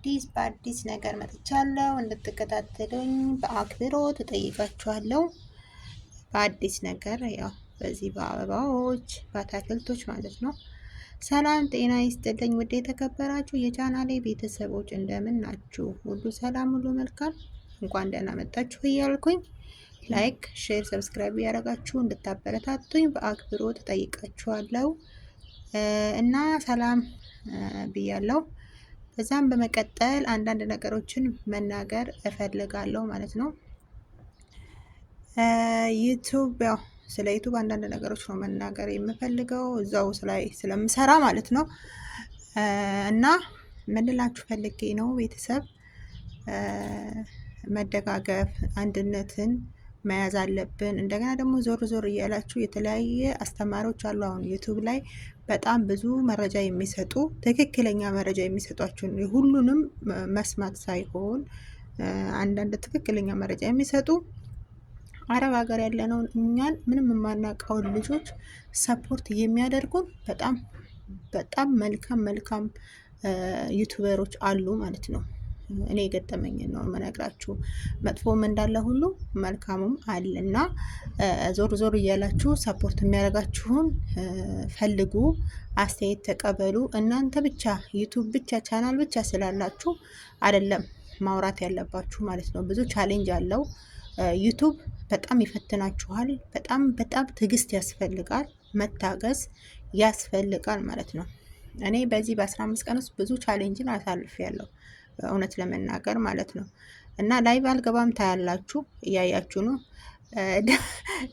በአዲስ ነገር መጥቻለሁ። እንድትከታተሉኝ በአክብሮት እጠይቃችኋለሁ። በአዲስ ነገር ያው በዚህ በአበባዎች በአትክልቶች ማለት ነው። ሰላም ጤና ይስጥልኝ ውድ የተከበራችሁ የቻናሌ ቤተሰቦች እንደምን ናችሁ? ሁሉ ሰላም፣ ሁሉ መልካም። እንኳን ደህና መጣችሁ እያልኩኝ ላይክ፣ ሼር፣ ሰብስክራይብ ያደረጋችሁ እንድታበረታቱኝ በአክብሮት እጠይቃችኋለሁ እና ሰላም ብያለሁ። በዛም በመቀጠል አንዳንድ ነገሮችን መናገር እፈልጋለሁ ማለት ነው። ዩቱብ ያው ስለ ዩቱብ አንዳንድ ነገሮች ነው መናገር የምፈልገው እዛው ስለምሰራ ማለት ነው። እና ምን ልላችሁ ፈልጌ ነው ቤተሰብ መደጋገፍ አንድነትን መያዝ አለብን። እንደገና ደግሞ ዞር ዞር እያላችሁ የተለያየ አስተማሪዎች አሉ። አሁን ዩቱብ ላይ በጣም ብዙ መረጃ የሚሰጡ ትክክለኛ መረጃ የሚሰጧችሁን ሁሉንም መስማት ሳይሆን አንዳንድ ትክክለኛ መረጃ የሚሰጡ አረብ ሀገር ያለነውን እኛን ምንም የማናውቀውን ልጆች ሰፖርት የሚያደርጉን በጣም መልካም ዩቱበሮች አሉ ማለት ነው። እኔ የገጠመኝን ነው መነግራችሁ። መጥፎም እንዳለ ሁሉ መልካሙም አለ እና ዞር ዞር እያላችሁ ሰፖርት የሚያደርጋችሁን ፈልጉ፣ አስተያየት ተቀበሉ። እናንተ ብቻ ዩቱብ ብቻ ቻናል ብቻ ስላላችሁ አይደለም ማውራት ያለባችሁ ማለት ነው። ብዙ ቻሌንጅ አለው ዩቱብ። በጣም ይፈትናችኋል። በጣም ትዕግስት ያስፈልጋል፣ መታገስ ያስፈልጋል ማለት ነው። እኔ በዚህ በ15 ቀን ውስጥ ብዙ ቻሌንጅን አሳልፌያለሁ እውነት ለመናገር ማለት ነው። እና ላይቭ አልገባም ታያላችሁ፣ እያያችሁ ነው።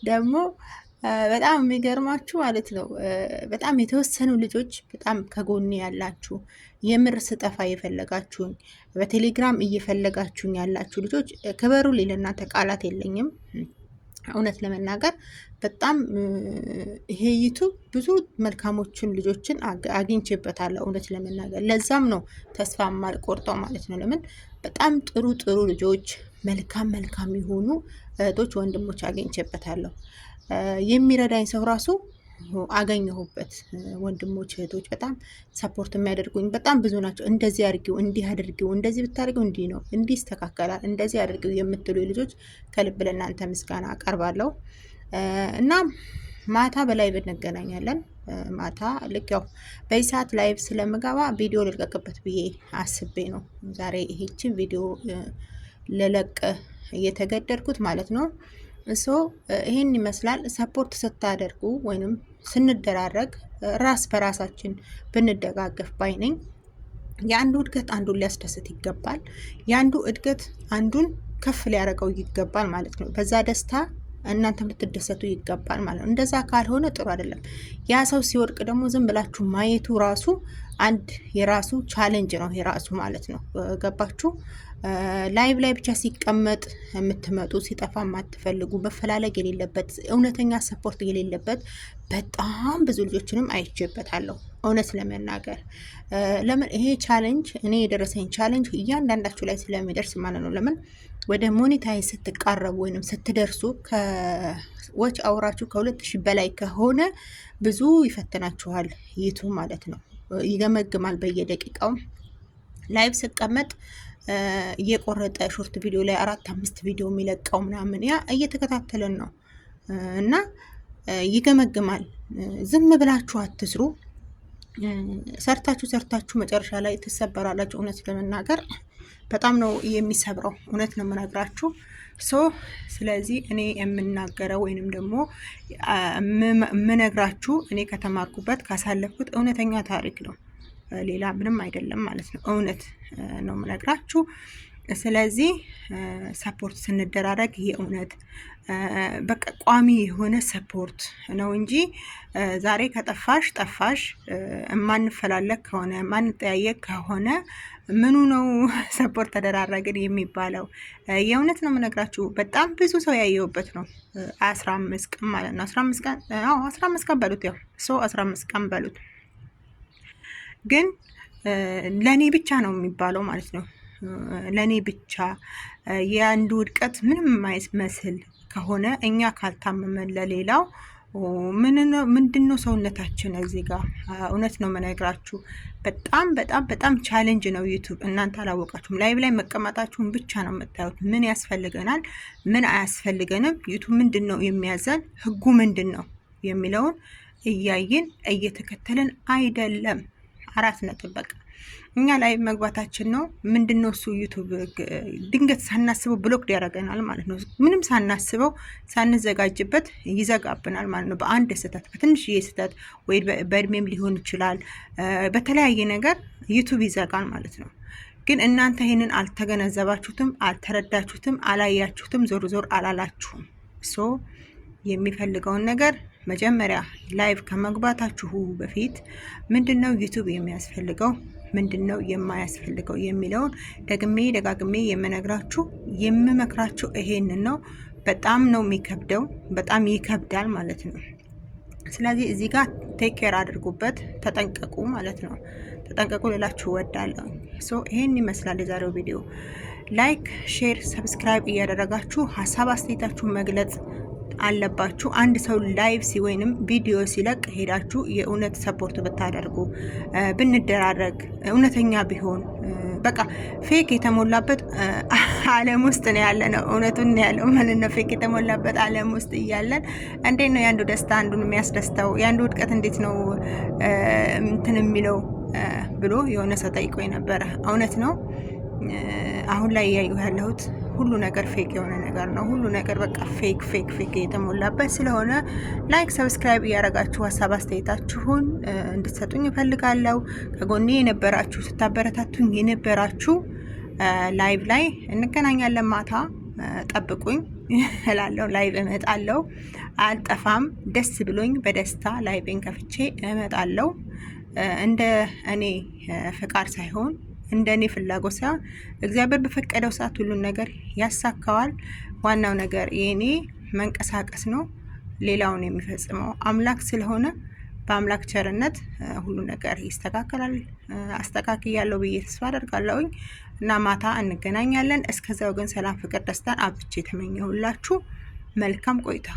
ደግሞ በጣም የሚገርማችሁ ማለት ነው በጣም የተወሰኑ ልጆች በጣም ከጎኔ ያላችሁ የምር ስጠፋ የፈለጋችሁኝ በቴሌግራም እየፈለጋችሁኝ ያላችሁ ልጆች ክበሩ። ለእናንተ ቃላት የለኝም እውነት ለመናገር በጣም ይሄ ዩቱብ ብዙ መልካሞችን ልጆችን አግኝቼበታለሁ እውነት ለመናገር። ለዛም ነው ተስፋ የማልቆርጠው ማለት ነው። ለምን በጣም ጥሩ ልጆች መልካም የሆኑ እህቶች ወንድሞች አግኝቼበታለሁ። የሚረዳኝ ሰው ራሱ አገኘሁበት። ወንድሞች እህቶች በጣም ሰፖርት የሚያደርጉኝ በጣም ብዙ ናቸው። እንደዚህ አድርጊው፣ እንዲህ አድርጊው፣ እንደዚህ ብታደርጊው እንዲህ ነው፣ እንዲህ ይስተካከላል፣ እንደዚህ አድርጊው የምትሉ ልጆች ከልብ ለእናንተ ምስጋና አቀርባለሁ። እና ማታ በላይቭ እንገናኛለን። ማታ ልክ ያው በዚህ ሰዓት ላይቭ ስለምገባ ቪዲዮ ልልቀቅበት ብዬ አስቤ ነው ዛሬ ይሄችን ቪዲዮ ልለቅ እየተገደድኩት ማለት ነው። ይህን ይመስላል። ሰፖርት ስታደርጉ ወይንም ስንደራረግ ራስ በራሳችን ብንደጋገፍ ባይ ነኝ። የአንዱ እድገት አንዱን ሊያስደስት ይገባል። የአንዱ እድገት አንዱን ከፍ ሊያደርገው ይገባል ማለት ነው። በዛ ደስታ እናንተም ልትደሰቱ ይገባል ማለት ነው። እንደዛ ካልሆነ ጥሩ አይደለም። ያ ሰው ሲወድቅ ደግሞ ዝም ብላችሁ ማየቱ ራሱ አንድ የራሱ ቻሌንጅ ነው የራሱ ማለት ነው። ገባችሁ? ላይቭ ላይ ብቻ ሲቀመጥ የምትመጡ ሲጠፋ የማትፈልጉ መፈላለግ የሌለበት እውነተኛ ሰፖርት የሌለበት በጣም ብዙ ልጆችንም አይቼበታለሁ እውነት ለመናገር። ለምን ይሄ ቻሌንጅ እኔ የደረሰኝ ቻሌንጅ እያንዳንዳችሁ ላይ ስለሚደርስ ማለት ነው። ለምን ወደ ሞኔታይዝ ስትቃረቡ ወይንም ስትደርሱ ከወጭ አውራችሁ ከ2000 በላይ ከሆነ ብዙ ይፈትናችኋል ዩቱብ ማለት ነው። ይገመግማል በየደቂቃው ላይቭ ስቀመጥ እየቆረጠ ሾርት ቪዲዮ ላይ 4-5 ቪዲዮ የሚለቀው ምናምን ያ እየተከታተለን ነው እና ይገመግማል። ዝም ብላችሁ አትስሩ። ሰርታችሁ መጨረሻ ላይ ትሰበራላችሁ። እውነት ለመናገር በጣም ነው የሚሰብረው። እውነት ነው የምነግራችሁ። ስለዚህ እኔ የምናገረው ወይንም ደግሞ የምነግራችሁ እኔ ከተማርኩበት ካሳለፍኩት እውነተኛ ታሪክ ነው። ሌላ ምንም አይደለም ማለት ነው። እውነት ነው የምነግራችሁ። ስለዚህ ሰፖርት ስንደራረግ የእውነት በቃ ቋሚ የሆነ ሰፖርት ነው እንጂ ዛሬ ጠፋሽ የማንፈላለግ ከሆነ የማንጠያየቅ ከሆነ ምኑ ነው ሰፖርት ተደራረግን የሚባለው? የእውነት ነው የምነግራችሁ። በጣም ብዙ ሰው ያየሁበት ነው። 15 ቀን ማለት ነው። 15 ቀን በሉት፣ ያው 15 ቀን በሉት። ግን ለኔ ብቻ ነው የሚባለው ማለት ነው። ለኔ ብቻ የአንዱ ውድቀት ምንም የማይመስል ከሆነ እኛ ካልታመመን ለሌላው ምንድን ነው ሰውነታችን እዚህ ጋር እውነት ነው መነግራችሁ። በጣም በጣም በጣም ቻሌንጅ ነው ዩቱብ። እናንተ አላወቃችሁም። ላይቭ ላይ መቀመጣችሁን ብቻ ነው የምታዩት። ምን ያስፈልገናል፣ ምን አያስፈልገንም፣ ዩቱብ ምንድን ነው የሚያዘን፣ ህጉ ምንድን ነው የሚለውን እያየን እየተከተልን አይደለም። 4 ነጥብ በቃ እኛ ላይ መግባታችን ነው። ምንድን ነው እሱ ዩቱብ ድንገት ሳናስበው ብሎክ ያደርገናል ማለት ነው። ምንም ሳናስበው ሳንዘጋጅበት ይዘጋብናል ማለት ነው። በአንድ ስህተት፣ በትንሽዬ ስህተት ወይ በእድሜም ሊሆን ይችላል፣ በተለያየ ነገር ዩቱብ ይዘጋል ማለት ነው። ግን እናንተ ይህንን አልተገነዘባችሁትም፣ አልተረዳችሁትም፣ አላያችሁትም፣ ዞር ዞር አላላችሁም። ሶ የሚፈልገውን ነገር መጀመሪያ ላይቭ ከመግባታችሁ በፊት ምንድነው ዩቱብ የሚያስፈልገው፣ ምንድነው የማያስፈልገው የሚለውን ደግሜ ደጋግሜ የምነግራችሁ የምመክራችሁ ይሄንን ነው። በጣም ነው የሚከብደው፣ በጣም ይከብዳል ማለት ነው። ስለዚህ እዚህ ጋር ቴክ ኬር አድርጉበት፣ ተጠንቀቁ ማለት ነው። ተጠንቀቁ ልላችሁ እወዳለሁ። ሶ ይሄን ይመስላል የዛሬው ቪዲዮ። ላይክ፣ ሼር፣ ሰብስክራይብ እያደረጋችሁ ሀሳብ አስተያየታችሁን መግለጽ አለባችሁ። አንድ ሰው ላይቭ ወይንም ቪዲዮ ሲለቅ ሄዳችሁ የእውነት ሰፖርት ብታደርጉ፣ ብንደራረግ፣ እውነተኛ ቢሆን በቃ ፌክ የተሞላበት ዓለም ውስጥ ነው ያለ ነው። እውነቱን ያለው ማለት ነው። ፌክ የተሞላበት ዓለም ውስጥ እያለን እንዴት ነው የአንዱ ደስታ አንዱን የሚያስደስተው? የአንዱ ውድቀት እንዴት ነው እንትን የሚለው ብሎ የሆነ ሰው ጠይቆ ነበረ። እውነት ነው። አሁን ላይ እያየሁ ያለሁት ሁሉ ነገር ፌክ የሆነ ነገር ነው። ሁሉ ነገር በቃ ፌክ ፌክ ፌክ የተሞላበት ስለሆነ ላይክ፣ ሰብስክራይብ እያደረጋችሁ ሀሳብ አስተያየታችሁን እንድትሰጡኝ እፈልጋለሁ። ከጎኔ የነበራችሁ ስታበረታቱኝ የነበራችሁ ላይቭ ላይ እንገናኛለን። ማታ ጠብቁኝ እላለሁ። ላይቭ እመጣለሁ፣ አልጠፋም። ደስ ብሎኝ በደስታ ላይቭን ከፍቼ እመጣለሁ። እንደ እኔ ፍቃድ ሳይሆን እንደ እኔ ፍላጎት ሳይሆን እግዚአብሔር በፈቀደው ሰዓት ሁሉን ነገር ያሳካዋል። ዋናው ነገር የእኔ መንቀሳቀስ ነው። ሌላውን የሚፈጽመው አምላክ ስለሆነ በአምላክ ቸርነት ሁሉ ነገር ይስተካከላል። አስተካክያለሁ ብዬ ተስፋ አደርጋለሁኝ እና ማታ እንገናኛለን። እስከዛው ግን ሰላም፣ ፍቅር፣ ደስታን አብቼ ተመኘሁላችሁ። መልካም ቆይታ